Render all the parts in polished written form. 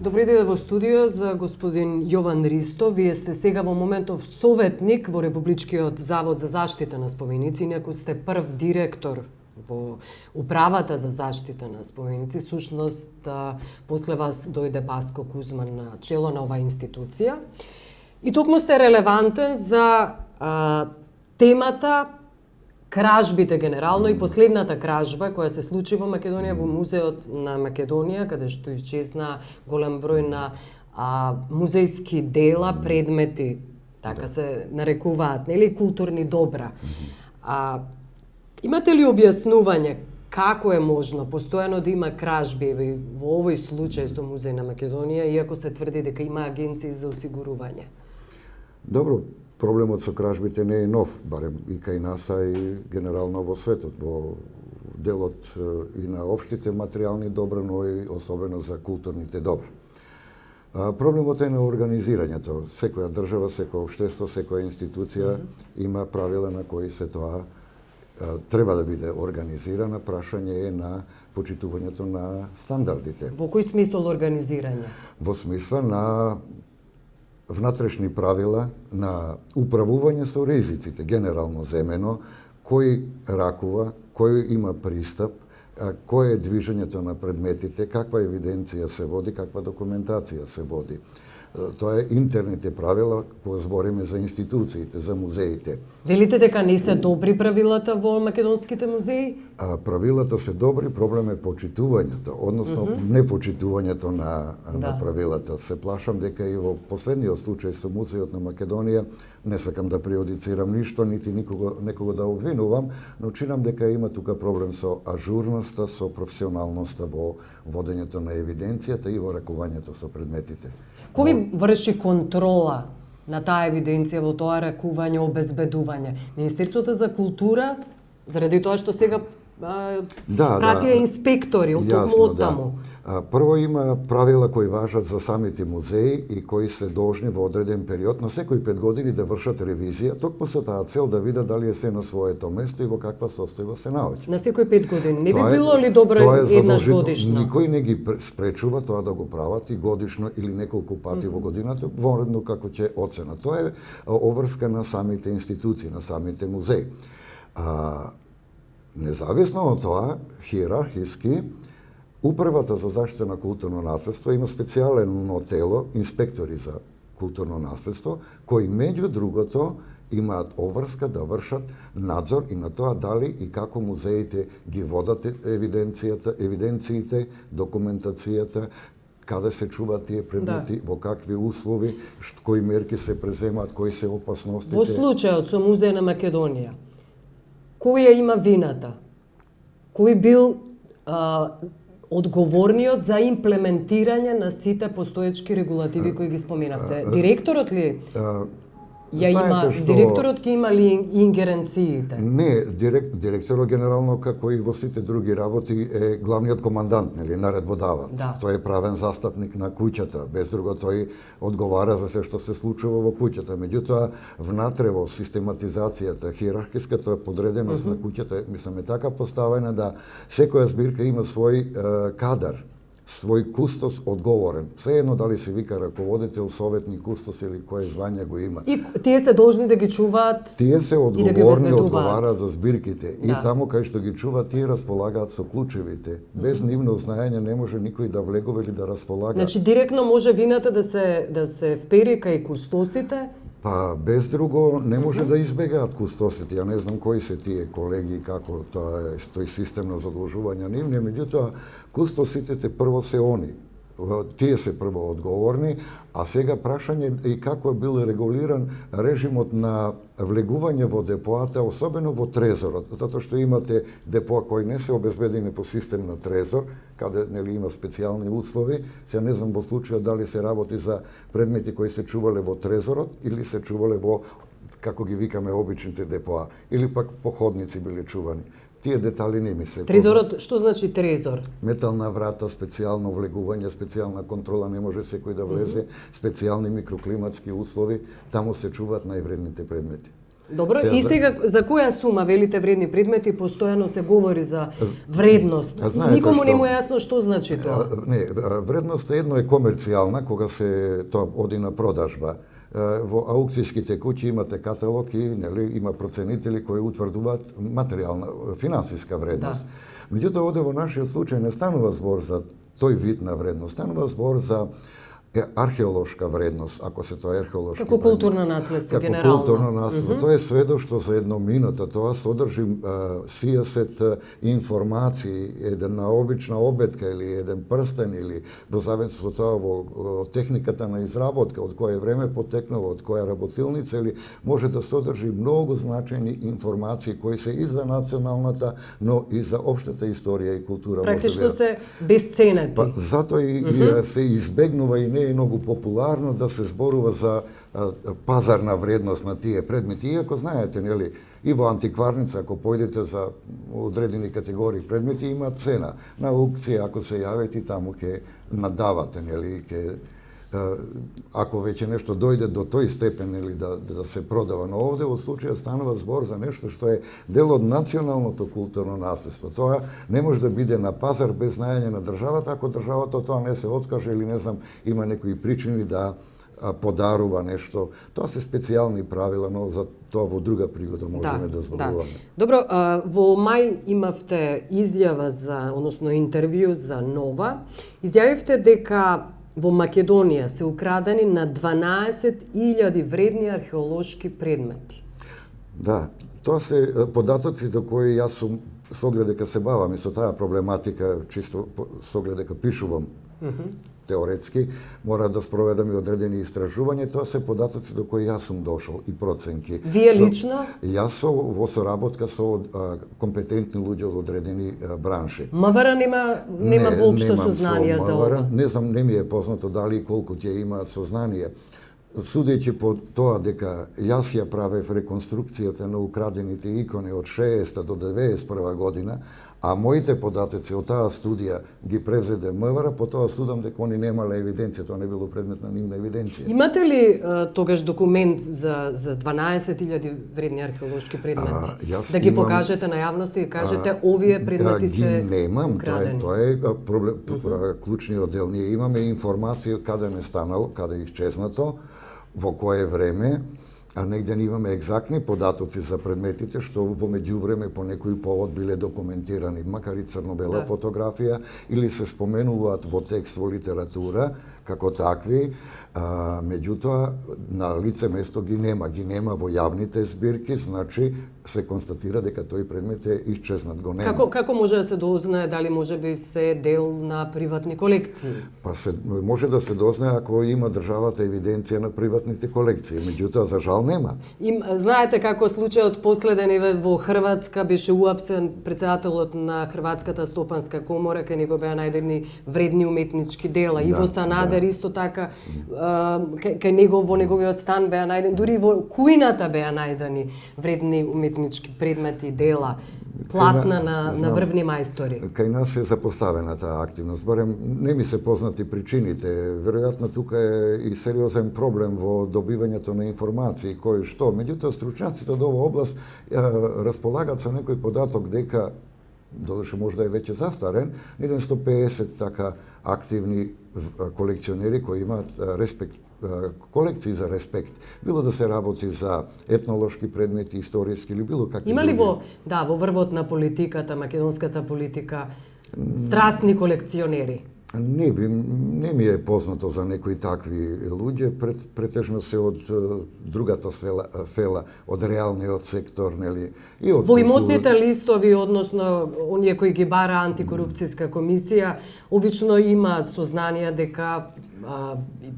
Добри ден во студио за господин Јован Ристо. Вие сте сега во моментов советник во Републичкиот завод за заштита на споменици, инаку сте прв директор во управата за заштита на споменици. Сушност, после вас дојде Баско Кузман на чело на оваа институција. И токму сте релевантен за темата кражбите генерално и последната кражба која се случи во Македонија, во Музеот на Македонија, каде што исчезна голем број на музејски дела, предмети, така се нарекуваат, нели, културни добра. Имате ли објаснување како е можно постојано да има кражби во овој случај со Музеј на Македонија, иако се тврди дека има агенции за осигурување? Добро, проблемот со кражбите не е нов, барем и кај нас, а и генерално во светот, во делот и на општите материјални добра, но и особено за културните добра. Проблемот е на организирањето. Секоја држава, секоја општество, секоја институција има правила на кои се тоа треба да биде организирана. Прашање е на почитувањето на стандардите. Во кој смисол организирање? Во смисла на внатрешни правила на управување со ризиците, генерално земено, кој ракува, кој има пристап, кој е движењето на предметите, каква евиденција се води, каква документација се води. Тоа е интерните правила кога збориме за институциите, за музеите. Велите дека не се добри правилата во македонските музеи? Правилата се добри, проблем е почитувањето, односно непочитувањето на правилата. Се плашам дека и во последниот случај со Музеот на Македонија, не сакам да преодицирам ништо, нити некого да обвинувам, но чинам дека има тука проблем со ажурноста, со професионалноста во водењето на евиденцијата и во ракувањето со предметите. Кој врши контрола на таа евиденција во тоа ракување, обезбедување? Министерството за култура, заради тоа што сега пратија инспектори од токму оттаму. Прво има правила кои важат за самите музеи и кои се должни во одреден период на секои 5 години да вршат ревизија, токму со таа цел да видат дали е се на своето место и во каква состојба се наоѓа. На секои 5 години. Не би било ли добро еднаш годишно? Никој не ги спречува тоа да го прават и годишно или неколку пати во годината, воредно како ќе оцена. Тоа е обврска на самите институции, на самите музеи. Независно од тоа, хиерархиски, Управата за заштита на културно наследство има специјалено тело, инспектори за културно наследство, кои меѓу другото имаат обврска да вршат надзор и на тоа дали и како музеите ги водат евиденциите, документацијата, каде се чуваат тие предмети, во какви услови, кои мерки се преземаат, кои се опасностите. Во случајот со Музеј на Македонија, кој ја има вината? Кој бил одговорниот за имплементирање на сите постоечки регулативи кои ги споменавте? Директорот ли директорот ќе има ли ингеренциите? Не, директорот генерално како и во сите други работи е главниот командант, нели, наредбодавач. Тој е правен застапник на куќата, без друго тој одговара за се што се случува во куќата. Меѓутоа, внатре во систематизацијата, хиерархиската подреденост на куќата, мислам е така поставена да секоја збирка има свој кадар, свој кустос одговорен. Сеедно дали се вика раководител, советник, кустос или кое звање го има. И тие се должни да ги чуваат тие се одговорни, одговараат за збирките. И таму кај што ги чуваат, тие располагаат со клучевите. Без нивно знаење не може никој да влегува или да располага. Значи директно може вината да се впери кај кустосите? Па без друго не може да избегаат кустосите. Ја не знам кои се тие колеги, како тоа е тој систем на задолжување нивни, меѓутоа кустосите прво се они. Тие се прво одговорни, а сега прашање и како е бил регулиран режимот на влегување во депоата, особено во трезорот, затоа што имате депоа кои не се обезбедени по систем на трезор, каде нели има специјални услови. Се не знам во случајот дали се работи за предмети кои се чувале во трезорот или се чувале во, како ги викаме, обичните депоа, или пак походници биле чувани. Тие детали не ми се. Трезорот, што значи трезор? Метална врата, специјално влегување, специјална контрола, не може секој да влезе, специјални микроклиматски услови, таму се чуваат највредните предмети. Добро, и сега за која сума велите вредни предмети постојано се говори за вредност? Никому не му е јасно што значи тоа. Не, вредност едно е комерцијална, кога се тоа оди на продажба. Во аукцијските куќи имате каталог и има проценители кои утврдуваат материјална, финансиска вредност. Да. Меѓутоа, овде во нашиот случај не станува збор за тој вид на вредност, станува збор за археолошка вредност, ако се тоа археолошки. Како културно наследство, генерално. Како културно наследство. Тоа е сведоштво за едно минута. Тоа содржи свијасет информации, една обична обетка или еден прстен, или во зависност од тоа во техниката на изработка, од кое време потекнува, од која работилница, или може да содржи многу значајни информации кои се и за националната, но и за општата историја и култура. Практично се бесценети. Па, затоа и се избегнува и не е многу популарно да се зборува за пазарна вредност на тие предмети, иако знаете, нели, и во антикварница, ако појдете за одредени категории предмети, има цена. На аукција, ако се јавите, таму ќе надавате, нели, ако веќе нешто дојде до тој степен или да се продава, но овде во случајот станува збор за нешто што е дел од националното културно наследство. Тоа не може да биде на пазар без знаење на државата, ако државата тоа не се откаже или не знам, има некои причини да подарува нешто. Тоа се специјални правила, но за тоа во друга пригода можеме да зборуваме. Да. Добро, во мај имавте изјава односно интервју за Нова. Изјавивте дека во Македонија се украдени на 12.000 вредни археолошки предмети. Да, тоа се податоци до кои јас сум со оглед дека се бавам и со таа проблематика, чисто со оглед дека пишувам теоретски, мора да спроведам и одредени истражувања, тоа се податоци до кои јас сум дошол и проценки. Вие лично? Јас во соработка со компетентни луѓе од одредени бранши. МВР нема воопшто сознание за ова? Не знам, не ми е познато дали и колку ќе имаат сознание. Судејќи по тоа дека јас ја правев реконструкцијата на украдените икони од 60 до 91 година, а моите податоци од таа студија ги превзеде МВР, по тоа судам дека они немале евиденција, тоа не било предмет на нивна евиденција. Имате ли тогаш документ за 12.000 вредни археолошки предмети? Да ги покажете на јавноста и кажете овие предмети се украдени? Тоа е проблем, клучниот дел. Ние имаме информација каде не станало, каде исчезнато, во кое време, а негде не имаме екзактни податоци за предметите, што во меѓувреме по некој повод биле документирани, макар и црно-бела фотографија, или се споменуваат во текст во литература, како такви, меѓутоа на лице место ги нема во јавните збирки, значи се констатира дека тој предмет е исчезнат, го нема. Како може да се дознае дали можеби се дел на приватни колекции? Па може да се дознае ако има државата евиденција на приватните колекции, меѓутоа за жал нема. Знаете како случајот последен во Хрватска беше уапсен председателот на Хрватската стопанска комора, кај него беа најдени вредни уметнички дела. Иво Санадер исто така, кај него во неговиот стан беа најдени, дури во кујната беа најдени вредни уметнички предмети, дела, платна на врвни мајстори. Кај нас е запоставена таа активност, барем не ми се познати причините. Веројатно тука е и сериозен проблем во добивањето на информации, кој што. Меѓутоа, стручњаците од оваа област располагаат со некој податок дека, додуше може да е веќе застарен, 150 така активни колекционери кои имаат колекции за респект. Било да се работи за етнолошки предмети, историски или било какви. Има ли во врвот на политиката, македонската политика, страстни колекционери? Не ми е познато за некои такви луѓе, претежно се од другата фела, од реалниот сектор, нели? И од во имотните листови, односно оние кои ги бара антикорупцијска комисија, обично имаат сознание дека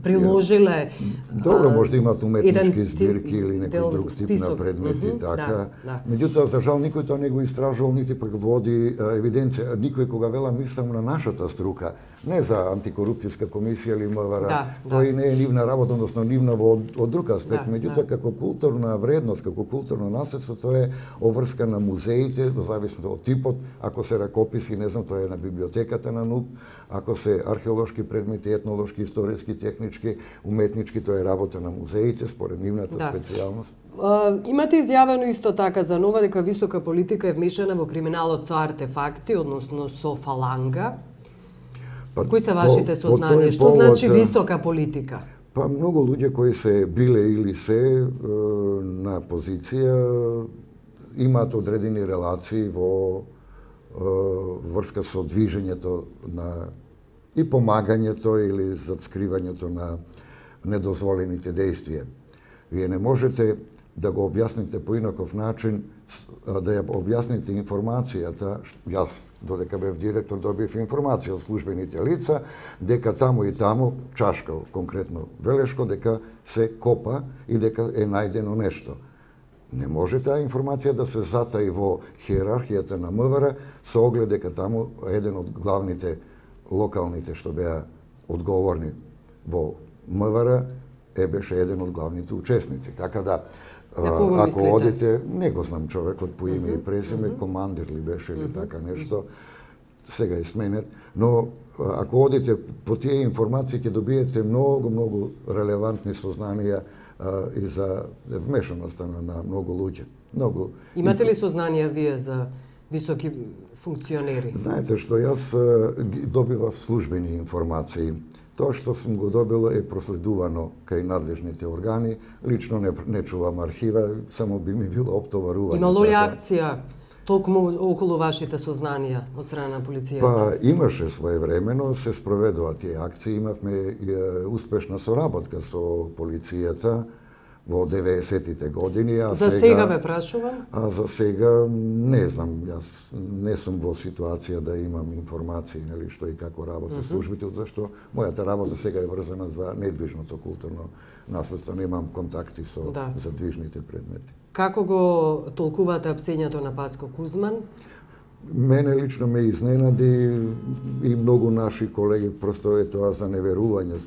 приложиле добро, може да имаат уметнички збирки или некој друг тип на предмети, така. Меѓутоа, за жал, никој тоа не го истражувал, нити пак води евиденција. Никој кога велам мислам на нашата струка, не за антикорупцијска комисија или МВР, тој не е нивна работа, односно нивна од друг аспект. Меѓутоа, како културна вредност, како културно наследство, тоа е обврска на музеите, во зависност од типот. Ако се ракописи, не знам, тоа е на библиотеката на НУП, ако се археолошки предмети, етнолошки, историјски, технички, уметнички, тоа е работа на музеите, според нивната Да. специјалност. Имате изјавено исто така за нова дека висока политика е вмешана во криминалот со артефакти, односно со фаланга. Па, Кои се вашите по тој сознанија? Што повод, значи висока политика? Па многу луѓе кои се биле или се на позиција имаат одредени релации во врска со движењето на и помагањето или зацкривањето на недозволените действија. Вие не можете да го објасните по инаков начин, да ја објасните информацијата. Јас, додека бев директор, добив информација од службените лица дека таму и таму, Чашка конкретно Велешко, дека се копа и дека е најдено нешто. Не може таа информација да се затаи во хиерархијата на МВР со оглед дека таму еден од главните локалните што беа одговорни во МВР беше еден од главните учесници. Така да, ако одите, не го знам човекот по име и презиме, командир ли беше или така нешто, сега е сменет, но ако одите по тие информации ќе добиете многу релевантни сознанија и за вмешаноста на многу луѓе. Имате ли сознанија вие за високи функционери? Знаете што, јас добивав службени информации. Тоа што сум го добил е проследувано кај надлежните органи. Лично не чувам архива, само би ми било оптоварување. Имало ли акција толкому околу вашите сознанија од страна на полицијата? Па имаше своевремено, се спроведува тие акции, имавме успешна соработка со полицијата во 90-тите години. За сега ве прашувам? А за сега не знам, јас не сум во ситуација да имам информации, нели, што и како работи службите, зашто мојата работа сега е врзана за недвижното културно наследство, немам контакти со задвижните предмети. Како го толкувате апсењето на Паско Кузман? Мене лично ме изненади и многу наши колеги, просто е тоа за неверување,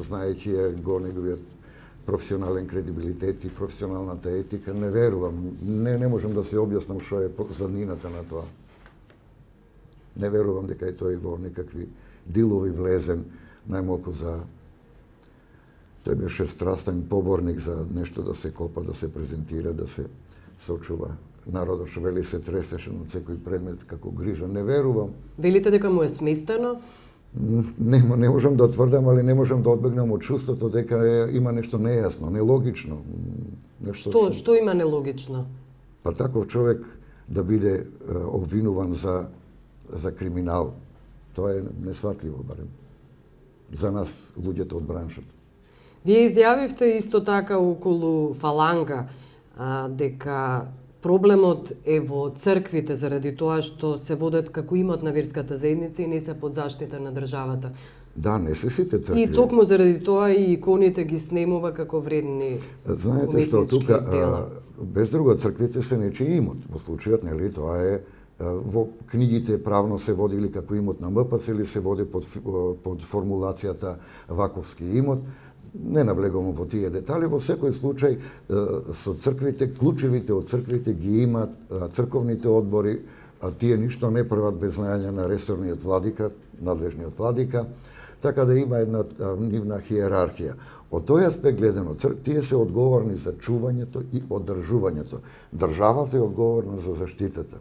знаејќи го неговиот професионален кредибилитет и професионалната етика, не верувам. Не можам да се објаснам што е заднината на тоа. Не верувам дека е тој во некакви дилови влезен, најмалку за... Тој беше страстен поборник за нешто да се копа, да се презентира, да се сочува. Народот што вели се тресеше на секој предмет како грижа. Не верувам. Велите дека му е сместено? Не можам да тврдам, али не можам да одбегнам од чувството дека има нешто нејасно, нелогично. Што има нелогично? Па таков човек да биде обвинуван за криминал, тоа е несватливо барем. За нас, луѓето од браншата. Вие изјавивте исто така околу фаланга дека проблемот е во црквите заради тоа што се водат како имот на верската заедница и не се под заштита на државата. Да, не се сите цркви. И токму заради тоа и иконите ги снемува како вредни знаете што тука без друго црквите се нечи имот. Во случајот, нели, тоа е во книгите правно се водили како имот на МПЦ или се води под формулацијата ваковски имот. Не навлегувам во тие детали, во секој случај со црквите, клучевите од црквите ги имат црковните одбори, а тие ништо не прават без знаење на ресорниот владика, надлежниот владика, така да има една нивна хиерархија. Од тој аспект гледано, тие се одговорни за чувањето и одржувањето. Државата е одговорна за заштитата.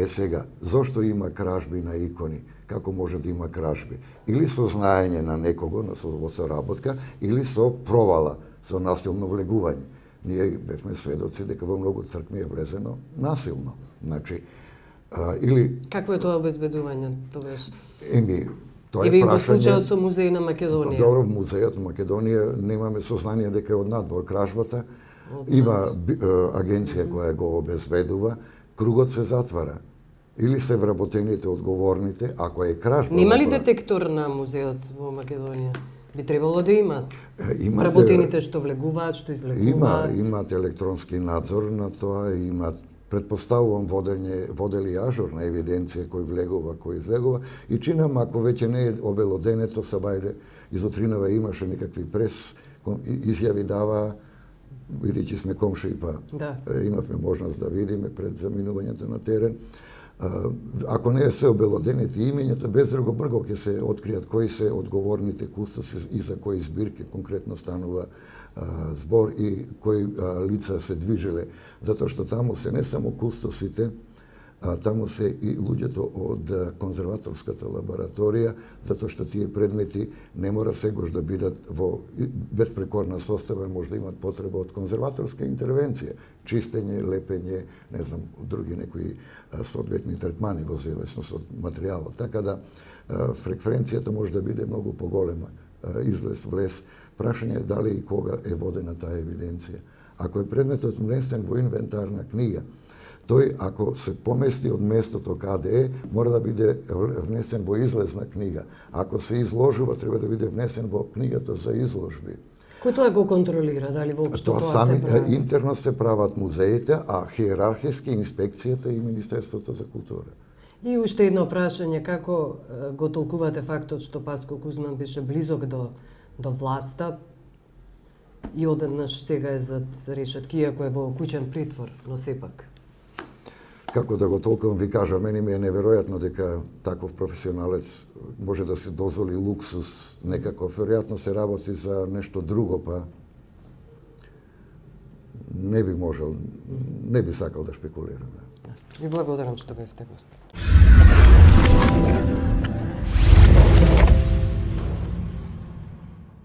Сега, зошто има кражби на икони? Како може да има кражби? Или со знаење на некого, во соработка, или со провала, со насилно влегување. Ние бевме сведоци дека во многу цркви е влезено насилно. Значи, или... Какво е тоа обезбедување, тогаш? Тоа е прашање... И во случајот со музеј на Македонија? Добро, музејот на Македонија немаме сознание дека е од надвор кражбата. Има агенција која го обезбедува, кругот се затвара. Или се вработените одговорните, ако е кражба... Нема ли детектор на музеот во Македонија? Би требало да имат. Вработените што влегуваат, што излегуваат. Имат електронски надзор на тоа, имат, предпоставувам, водели ажурна евиденција кој влегува, кој излегува. И чинам, ако веќе не е обелоденето, сабајде, изотринава имаше некакви прес, изјави дава, бидејќи сме комши, па имавме можност да видиме пред заминувањето на терен. Ако не се обелоденети имењето, без друго брго ќе се откријат кои се одговорните кустоси и за кои збирки конкретно станува збор и кои лица се движеле. Затоа што таму се не само кустосите, таму се и луѓето од конзерваторската лабораторија, затоа што тие предмети не мора сегош да бидат во безпрекорна состава, може да имат потреба од конзерваторска интервенција, чистење, лепење, не знам, други некои соодветни третмани во зависност од материјалот. Така да фреквенцијата може да биде многу поголема, излез, влез. Прашање е дали и кога е водена таа евиденција. Ако е предметот внесен во инвентарна книга, тој, ако се помести од местото каде е, мора да биде внесен во излезна книга. Ако се изложува, треба да биде внесен во книгата за изложби. Кој тоа го контролира? Дали воопшто Тоа тоа сами се прави? интерно се прават музеите, а хиерархиски инспекцијата и Министерството за култура. И уште едно прашање, како го толкувате фактот што Паско Кузман беше близок до власта и одеднаш сега е зад решетки, иако е во куќен притвор, но сепак? Како да го толкувам, ви кажа, мене ми е неверојатно дека таков професионалец може да се дозволи луксус некаков. Веројатно се работи за нешто друго, па не би можел, не би сакал да шпекулирам. Ви благодарам што бевте гост.